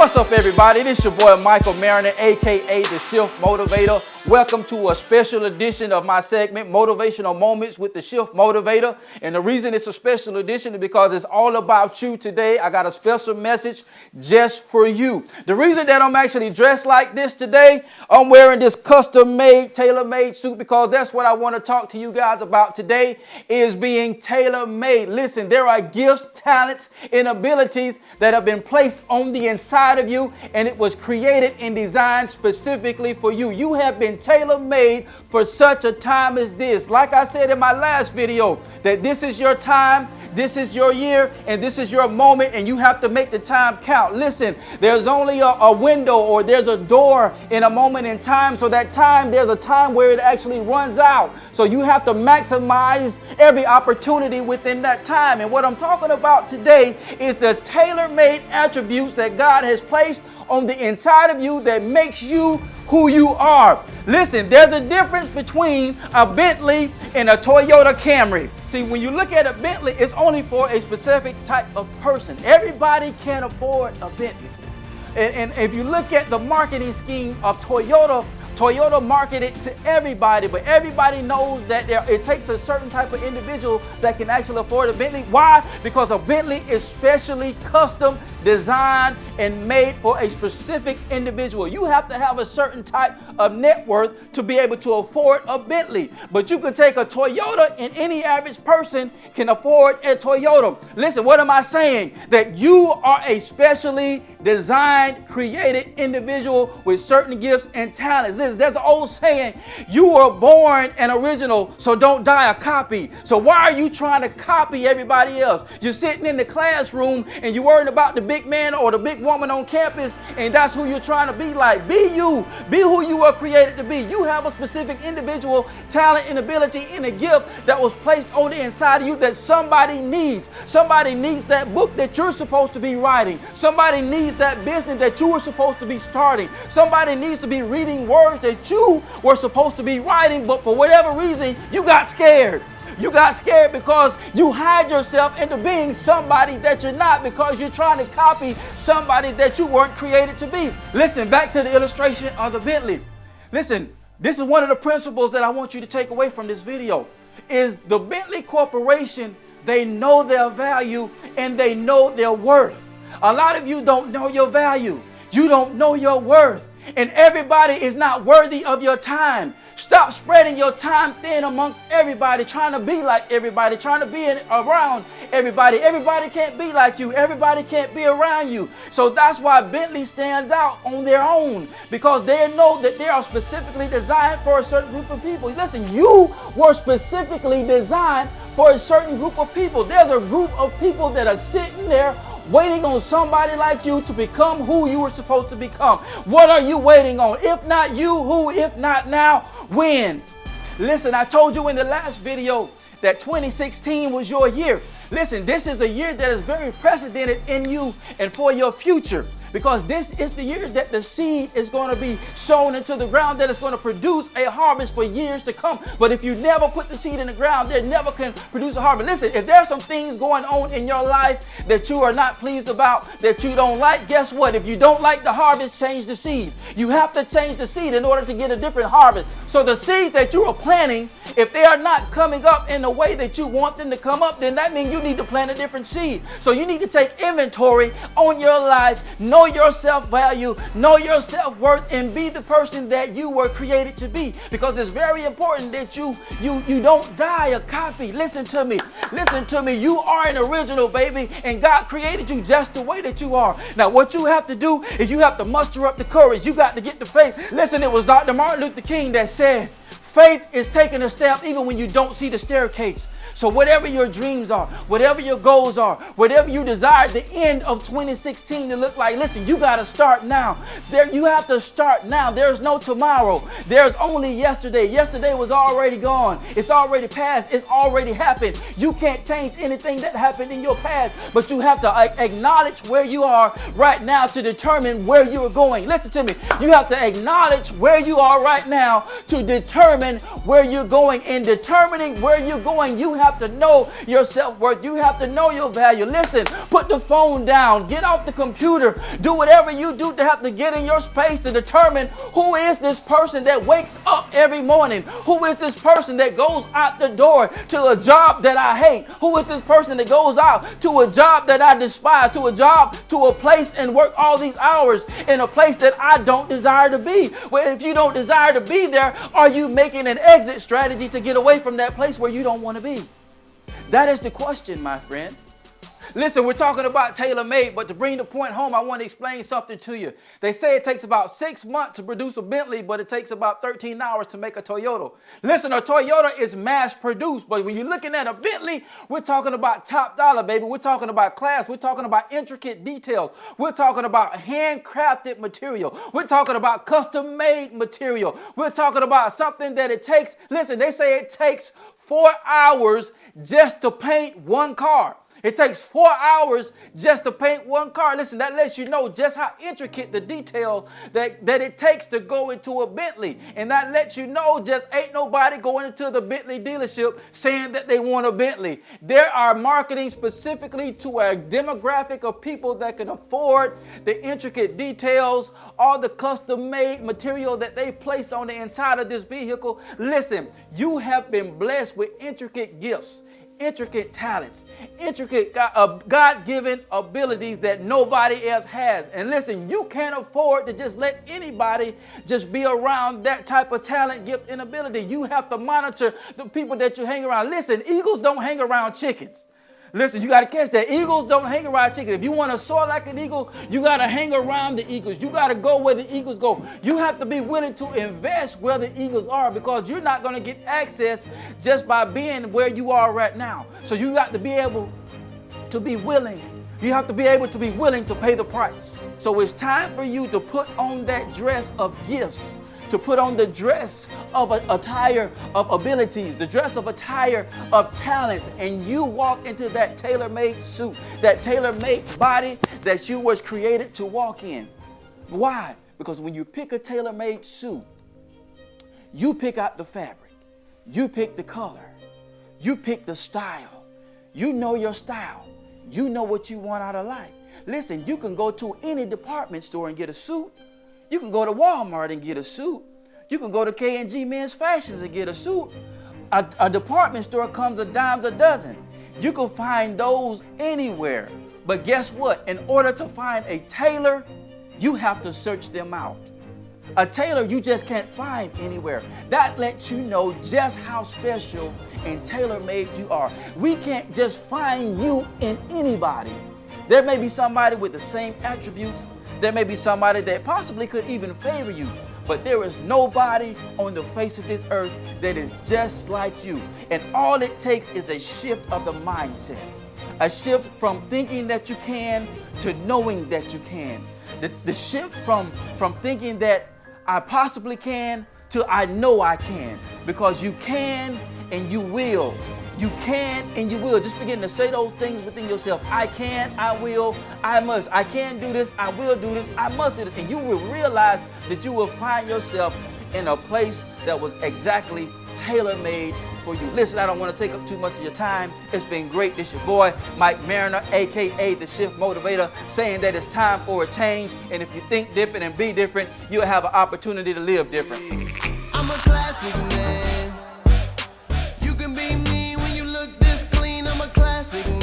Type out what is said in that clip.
What's up, everybody? This is your boy Michael Mariner, aka the Shift Motivator. Welcome to a special edition of my segment, Motivational Moments with the Shift Motivator. And the reason it's a special edition is because it's all about you today. I got a special message just for you. The reason that I'm actually dressed like this today, I'm wearing this custom-made, tailor-made suit because that's what I want to talk to you guys about today, is being tailor-made. Listen, there are gifts, talents, and abilities that have been placed on the inside of you, and it was created and designed specifically for you. You have been tailor-made for such a time as this. Like I said in my last video, that this is your time, this is your year, and this is your moment, and you have to make the time count. Listen, there's only a window, or there's a door in a moment in time, so that time, there's a time where it actually runs out. So you have to maximize every opportunity within that time. And what I'm talking about today is the tailor-made attributes that God has placed on the inside of you that makes you who you are. Listen, there's a difference between a Bentley and a Toyota Camry. See, when you look at a Bentley, it's only for a specific type of person. Everybody can't afford a Bentley. And if you look at the marketing scheme of Toyota marketed to everybody, but everybody knows that it takes a certain type of individual that can actually afford a Bentley. Why? Because a Bentley is specially custom designed and made for a specific individual. You have to have a certain type of net worth to be able to afford a Bentley. But you can take a Toyota, and any average person can afford a Toyota. Listen, what am I saying? That you are a specially designed, created individual with certain gifts and talents. Listen, there's an old saying, you were born an original, so don't die a copy. So why are you trying to copy everybody else? You're sitting in the classroom and you're worried about the big man or the big woman on campus, and that's who you're trying to be like. Be you. Be who you were created to be. You have a specific individual talent and ability and a gift that was placed on the inside of you that somebody needs. Somebody needs that book that you're supposed to be writing. Somebody needs that business that you were supposed to be starting. Somebody needs to be reading words that you were supposed to be writing, but for whatever reason, you got scared. You got scared because you hide yourself into being somebody that you're not, because you're trying to copy somebody that you weren't created to be. Listen, back to the illustration of the Bentley. Listen, this is one of the principles that I want you to take away from this video, is the Bentley Corporation, they know their value and they know their worth. A lot of you don't know your value. You don't know your worth. And everybody is not worthy of your time. Stop spreading your time thin amongst everybody, trying to be like everybody, trying to be around everybody. Everybody can't be like you. Everybody can't be around you. So that's why Bentley stands out on their own, because they know that they are specifically designed for a certain group of people. Listen, you were specifically designed for a certain group of people. There's a group of people that are sitting there waiting on somebody like you to become who you were supposed to become. What are you waiting on? If not you, who? If not now, when? Listen, I told you in the last video that 2016 was your year. Listen, this is a year that is very precedented in you and for your future, because this is the year that the seed is going to be sown into the ground, that is going to produce a harvest for years to come. But if you never put the seed in the ground, they never can produce a harvest. Listen, if there's some things going on in your life that you are not pleased about, that you don't like, guess what? If you don't like the harvest, change the seed. You have to change the seed in order to get a different harvest. So the seeds that you are planting, if they are not coming up in the way that you want them to come up, then that means you need to plant a different seed. So you need to take inventory on your life, know your self-value, know your self-worth, and be the person that you were created to be. Because it's very important that you don't die a copy. Listen to me. Listen to me. You are an original, baby, and God created you just the way that you are. Now, what you have to do is you have to muster up the courage. You got to get the faith. Listen, it was Dr. Martin Luther King that said, faith is taking a step even when you don't see the staircase. So whatever your dreams are, whatever your goals are, whatever you desire the end of 2016 to look like, listen, you got to start now. You have to start now. There's no tomorrow. There's only yesterday. Yesterday was already gone. It's already passed. It's already happened. You can't change anything that happened in your past, but you have to acknowledge where you are right now to determine where you are going. Listen to me. You have to acknowledge where you are right now to determine where you're going. In determining where you're going, you have have to know your self-worth. You have to know your value. Listen, put the phone down. Get off the computer. Do whatever you do to have to get in your space to determine who is this person that wakes up every morning. Who is this person that goes out the door to a job that I hate? Who is this person that goes out to a job that I despise, to a place and work all these hours in a place that I don't desire to be? Well, if you don't desire to be there, are you making an exit strategy to get away from that place where you don't want to be? That is the question, my friend. Listen, we're talking about Tailor Made, but to bring the point home, I want to explain something to you. They say it takes about 6 months to produce a Bentley, but it takes about 13 hours to make a Toyota. Listen, a Toyota is mass produced, but when you're looking at a Bentley, we're talking about top dollar, baby. We're talking about class. We're talking about intricate details. We're talking about handcrafted material. We're talking about custom made material. We're talking about something that it takes. Listen, they say it takes 4 hours just to paint one car. It takes 4 hours just to paint one car. Listen, that lets you know just how intricate the detail that it takes to go into a Bentley. And that lets you know just ain't nobody going into the Bentley dealership saying that they want a Bentley. There are marketing specifically to a demographic of people that can afford the intricate details, all the custom-made material that they placed on the inside of this vehicle. Listen, you have been blessed with intricate gifts, intricate talents, intricate God-given abilities that nobody else has. And listen, you can't afford to just let anybody just be around that type of talent, gift, and ability. You have to monitor the people that you hang around. Listen, eagles don't hang around chickens. Listen, you got to catch that. Eagles don't hang around chickens. If you want to soar like an eagle, you got to hang around the eagles. You got to go where the eagles go. You have to be willing to invest where the eagles are, because you're not going to get access just by being where you are right now. So you got to be able to be willing. You have to be able to be willing to pay the price. So it's time for you to put on that dress of gifts, to put on the dress of attire of abilities, the dress of attire of talents, and you walk into that tailor-made suit, that tailor-made body that you was created to walk in. Why? Because when you pick a tailor-made suit, you pick out the fabric, you pick the color, you pick the style, you know your style, you know what you want out of life. Listen, you can go to any department store and get a suit. You can go to Walmart and get a suit. You can go to K&G Men's Fashions and get a suit. A department store comes a dime a dozen. You can find those anywhere. But guess what? In order to find a tailor, you have to search them out. A tailor you just can't find anywhere. That lets you know just how special and tailor-made you are. We can't just find you in anybody. There may be somebody with the same attributes. There may be somebody that possibly could even favor you, but there is nobody on the face of this earth that is just like you. And all it takes is a shift of the mindset, a shift from thinking that you can to knowing that you can. The shift from thinking that I possibly can to I know I can, because you can and you will. You can and you will. Just begin to say those things within yourself. I can, I will, I must. I can do this, I will do this, I must do this. And you will realize that you will find yourself in a place that was exactly tailor-made for you. Listen, I don't want to take up too much of your time. It's been great. This is your boy, Mike Mariner, a.k.a. The Shift Motivator, saying that it's time for a change. And if you think different and be different, you'll have an opportunity to live different. I'm a classic man. You can be me when you look this clean. I'm a classic man.